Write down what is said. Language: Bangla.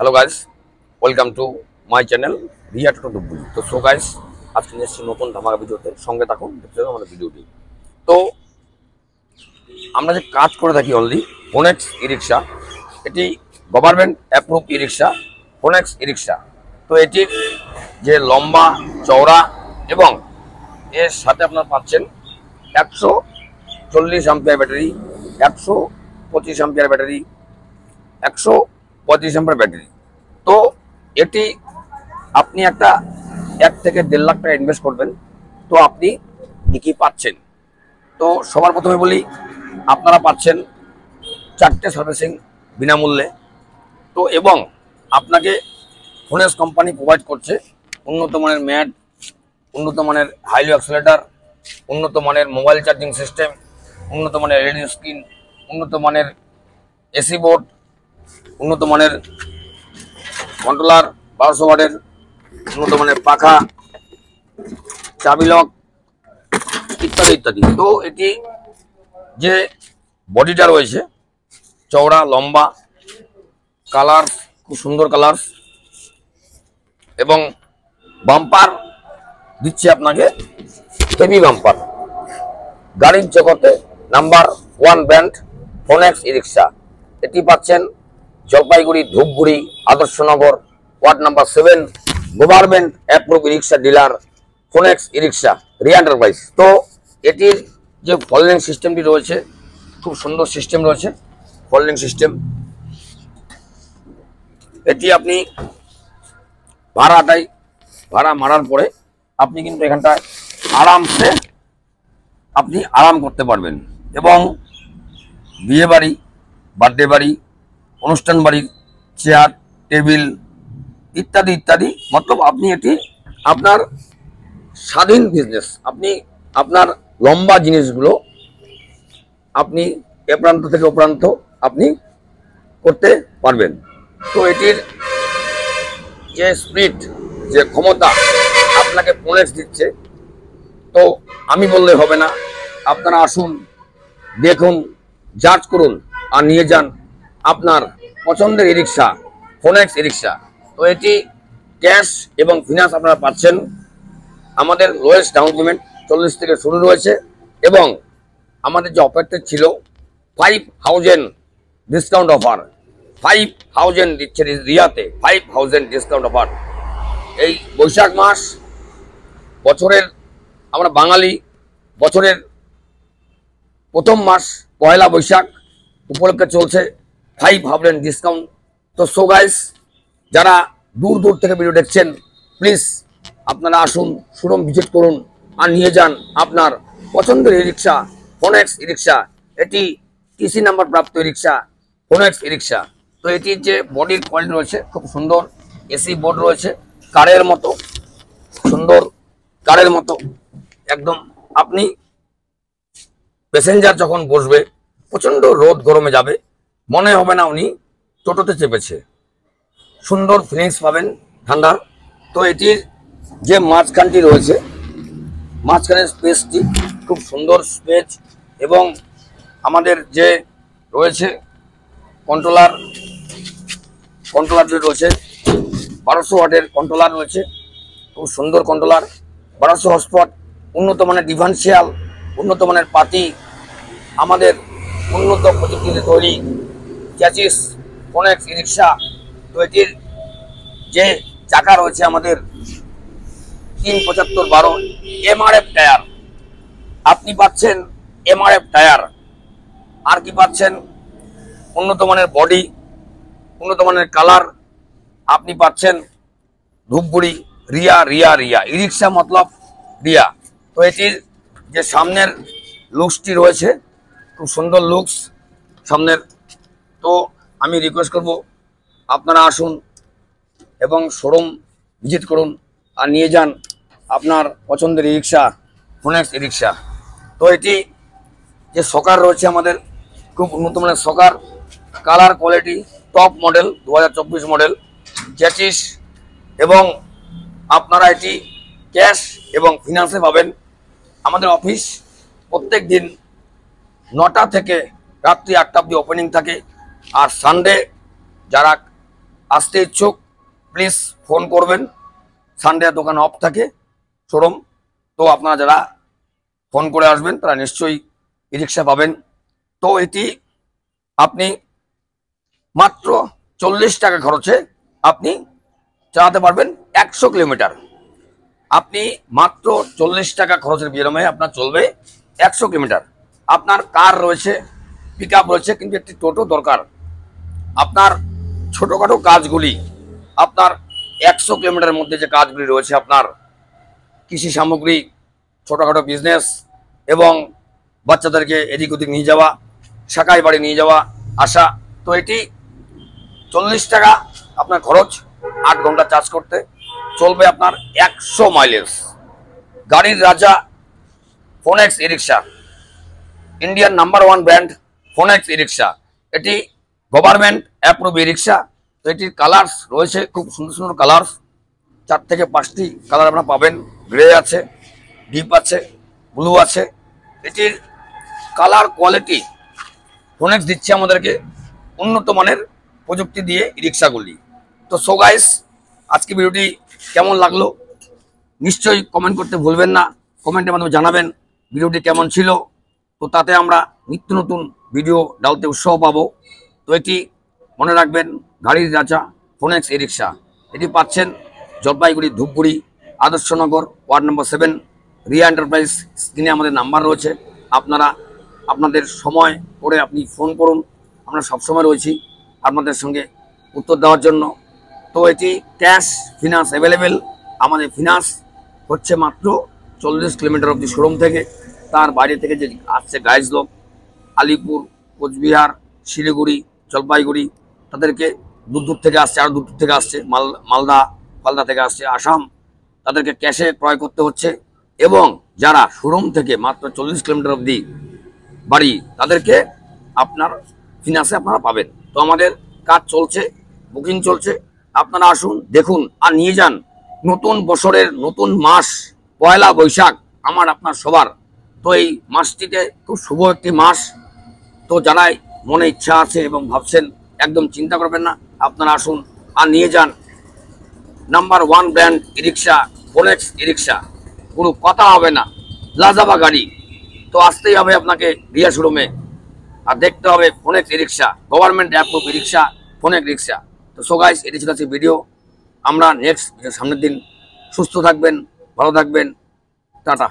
Hello guys, welcome to my channel Riya Toto Dubuli. তো সো গাইস, আজকে নিয়ে এসেছি নতুন ধামাকা ভিডিওতে। সঙ্গে থাকুন, দেখতে থাকুন আমাদের ভিডিওটি। তো আমরা যে কাজ করে থাকি অনলি ফোনেক্স ই রিক্সা, এটি গভর্নমেন্ট অ্যাপ্রুভ ই রিক্সা, ফোনেক্স ই রিক্সা। তো এটির যে লম্বা চওড়া এবং এর সাথে আপনার পাচ্ছেন 140 ampere battery, 125 ampere battery, 135 ampere battery. তো এটি আপনি একটা 1 থেকে 1.5 লাখ টাকা ইনভেস্ট করবেন, তো আপনি কি পাচ্ছেন। তো সবার প্রথমে বলি, আপনারা পাচ্ছেন 4টে সার্ভিসিং বিনামূল্যে। তো এবং আপনাকে ফোনেক্স কোম্পানি প্রোভাইড করছে উন্নত মানের ম্যাট, উন্নত মানের হাইলো অ্যাক্সেলেটার, উন্নত মানের মোবাইল চার্জিং সিস্টেম, উন্নত মানের এলইডি স্ক্রিন, উন্নত মানের এসি বোর্ড, উন্নত মানের কন্ট্রোলার 1200 ওয়াটের, উন্নত মানের পাখা, চাবি লক ইত্যাদি ইত্যাদি। তো এটি যে বডিটা রয়েছে চওড়া লম্বা, কালার খুব সুন্দর কালার, এবং বাম্পার দিচ্ছে আপনাকে হেভি বাম্পার। গাড়ির জগতে number 1 brand Phonex e rickshaw. এটি পাচ্ছেন Jalpaiguri, Dhupguri, Adarshnagar, ward number 7, government approve e rickshaw dealer Phonex e rickshaw Riya enterprise. তো এটির যে ফল্ডিং সিস্টেমটি রয়েছে খুব সুন্দর সিস্টেম রয়েছে, ফল্ডিং সিস্টেম। এটি আপনি ভাড়া মারার পরে আপনি কিন্তু এখানটায় আরামসে আপনি আরাম করতে পারবেন। এবং বিয়ে বাড়ি, বার্থডে বাড়ি, অনুষ্ঠান বাড়ির চেয়ার, টেবিল ইত্যাদি ইত্যাদি, মতলব আপনি এটি আপনার স্বাধীন বিজনেস, আপনি আপনার লম্বা জিনিসগুলো আপনি এ প্রান্ত থেকে ও প্রান্ত আপনি করতে পারবেন। তো এটির যে স্পিড, যে ক্ষমতা আপনাকে ফোনেক্স দিচ্ছে, তো আমি বললে হবে না, আপনারা আসুন, দেখুন, জাজ করুন আর নিয়ে যান আপনার পছন্দের ই রিক্সা, ফোনেক্স ই রিক্সা। তো এটি ক্যাশ এবং ফিনান্স আপনারা পাচ্ছেন। আমাদের লোয়েস্ট ডাউন পেমেন্ট 40 থেকে শুরু রয়েছে, এবং আমাদের যে অফারটা ছিল 5000 ডিসকাউন্ট অফার, 5000 দিচ্ছে রিয়াতে, 5000 ডিসকাউন্ট অফার। এই বৈশাখ মাস, বছরের আমরা বাঙালি বছরের প্রথম মাস পয়লা বৈশাখ উপলক্ষে চলছে 5000 ডিসকাউন্ট। তো সো গাইস, যারা দূর দূর থেকে ভিডিও দেখছেন, প্লিজ আপনারা আসুন, শোরুম ভিজিট করুন আর নিয়ে যান আপনার পছন্দের ই রিক্সা, ফোনেক্স ই রিক্সা। এটি টিসি নাম্বার প্রাপ্ত ই রিক্সা, ফোনেক্স ই রিক্সা। তো এটির যে বডির কোয়ালিটি রয়েছে খুব সুন্দর, এসি বোর্ড রয়েছে, কারের মতো সুন্দর, কারের মতো একদম। আপনি প্যাসেঞ্জার যখন বসবে, প্রচন্ড রোদ গরমে যাবে, মনে হবে না উনি টোটোতে চেপেছে, সুন্দর ফিলিংস পাবেন ঠান্ডার। তো এটির যে মাঝখানটি রয়েছে, মাঝখানের স্পেসটি খুব সুন্দর স্পেস, এবং আমাদের যে রয়েছে কন্ট্রোলার যে রয়েছে 1200 ওয়াটের কন্ট্রোলার রয়েছে, খুব সুন্দর কন্ট্রোলার, 1200 হর্সপাওয়ার, উন্নত মানের ডিফারেন্সিয়াল, উন্নত মানের পাতি, আমাদের উন্নত প্রযুক্তিতে তৈরি চ্যাসিস ফোনেক্স ই রিক্সা। তো এটির যে চাকা রয়েছে আমাদের 375/12 এমআরএফ টায়ার, আপনি পাচ্ছেন এমআরএফ টায়ার। আর কি পাচ্ছেন? উন্নত মানের বডি, উন্নত মানের কালার, আপনি পাচ্ছেন ধূপগুড়ি রিয়া রিয়া রিয়া ই রিক্সা মতলব রিয়া। তো এটির যে সামনের লুকসটি রয়েছে খুব সুন্দর লুকস সামনের। তো আমি রিকোয়েস্ট করব, আপনারা আসুন এবং শোরুম ভিজিট করুন আর নিয়ে যান আপনার পছন্দের ই রিক্সা, ফোনেক্স ই রিক্সা। তো এটি যে সকার রয়েছে আমাদের খুব উন্নত মানের shocker, colour quality top model, 2024 model, chassis, এবং আপনারা এটি ক্যাশ এবং ফিনান্সে পাবেন। আমাদের অফিস প্রত্যেক দিন 9টা থেকে রাত্রি 8টা অবধি ওপেনিং থাকে, আর সানডে যারা আসতে ইচ্ছুক প্লিজ ফোন করবেন। সানডে দোকান অফ থাকে শোরুম, তো আপনারা যারা ফোন করে আসবেন তারা নিশ্চয়ই ই রিক্সা পাবেন। তো এটি আপনি মাত্র 40 টাকা খরচে আপনি চালাতে পারবেন 100 কিলোমিটার। আপনি মাত্র 40 টাকা খরচের বিনিময়ে আপনার চলবে 100 কিলোমিটার। আপনার কার রয়েছে, পিক আপ রয়েছে, কিন্তু একটি টোটো দরকার। আপনার ছোটোখাটো কাজগুলি, আপনার 100 কিলোমিটারের মধ্যে যে কাজগুলি রয়েছে, আপনার কৃষি সামগ্রী, ছোটোখাটো বিজনেস এবং বাচ্চাদেরকে এদিক ওদিক নিয়ে যাওয়া, শাকাই বাড়ি নিয়ে যাওয়া আসা, তো এটি 40 টাকা আপনার খরচ 8 ঘন্টা চার্জ করতে, চলবে আপনার 100 মাইলেজ। গাড়ির রাজা ফোনেক্স ই রিক্সা, Indian number 1 brand Phonex e rickshaw. এটি গভর্নমেন্ট অ্যাপ্রুভ ই রিক্সা। তো এটির কালার্স রয়েছে খুব সুন্দর সুন্দর কালার্স, 4 থেকে 5টি কালার আপনারা পাবেন। গ্রে আছে, ডিপ আছে, ব্লু আছে। এটির কালার কোয়ালিটি ফোনেক্স দিচ্ছে আমাদেরকে উন্নত মানের প্রযুক্তি দিয়ে ই রিক্সাগুলি। তো সো গাইস, আজকে ভিডিওটি কেমন লাগলো নিশ্চয়ই কমেন্ট করতে ভুলবেন না। কমেন্টের মাধ্যমে জানাবেন ভিডিওটি কেমন ছিল। তো তাতে আমরা নিত্য নতুন ভিডিও ডালতে উৎসাহ পাবো। তো এটি মনে রাখবেন, গাড়ির রাজা ফোনেক্স ই রিক্সা। এটি পাচ্ছেন Jalpaiguri, Dhupguri, Adarshnagar, ward number 7, Riya enterprise. স্ক্রিনে আমাদের নাম্বার রয়েছে, আপনারা আপনাদের সময় করে আপনি ফোন করুন। আমরা সবসময় রয়েছি আপনাদের সঙ্গে উত্তর দেওয়ার জন্য। তো এটি ক্যাশ ফিনান্স অ্যাভেলেবেল। আমাদের ফিনান্স হচ্ছে মাত্র 40 কিলোমিটার অবধি শোরুম থেকে। তার বাইরে থেকে যে আসছে গাইজ লোক, আলিপুর, কোচবিহার, শিলিগুড়ি, জলপাইগুড়ি, তাদেরকে দূর দূর থেকে আসছে, আরও দূর দূর থেকে আসছে, মালদা ফালদা থেকে আসছে, আসাম, তাদেরকে ক্যাশে ক্রয় করতে হচ্ছে। এবং যারা শোরুম থেকে মাত্র 40 কিলোমিটার অবধি বাড়ি, তাদেরকে আপনার ফিনান্সে আপনারা পাবেন। তো আমাদের কাজ চলছে, বুকিং চলছে, আপনারা আসুন, দেখুন আর নিয়ে যান। নতুন বছরের নতুন মাস, পয়লা বৈশাখ আমার আপনার সবার। তো এই মাসটিতে খুব শুভ একটি মাস। তো যারাই মনে ইচ্ছা আছে এবং ভাবছেন, একদম চিন্তা করবেন না, আপনারা আসুন আর নিয়ে যান। নাম্বার 1 ব্র্যান্ড ই রিক্সা ফোনেক্স ই রিক্সা, কোনো কথা হবে না, লাজাবা গাড়ি। তো আসতেই হবে আপনাকে রিয়া শোরুমে, আর দেখতে হবে ফোনেক্স ই রিক্সা, গভর্নমেন্ট অ্যাপ্রুভ ই রিক্সা, ফোনেক্স রিক্সা। তো সো গাইস, এটি ছিল আজকের ভিডিও। আমরা নেক্সট সামনের দিন সুস্থ থাকবেন, ভালো থাকবেন, টাটা।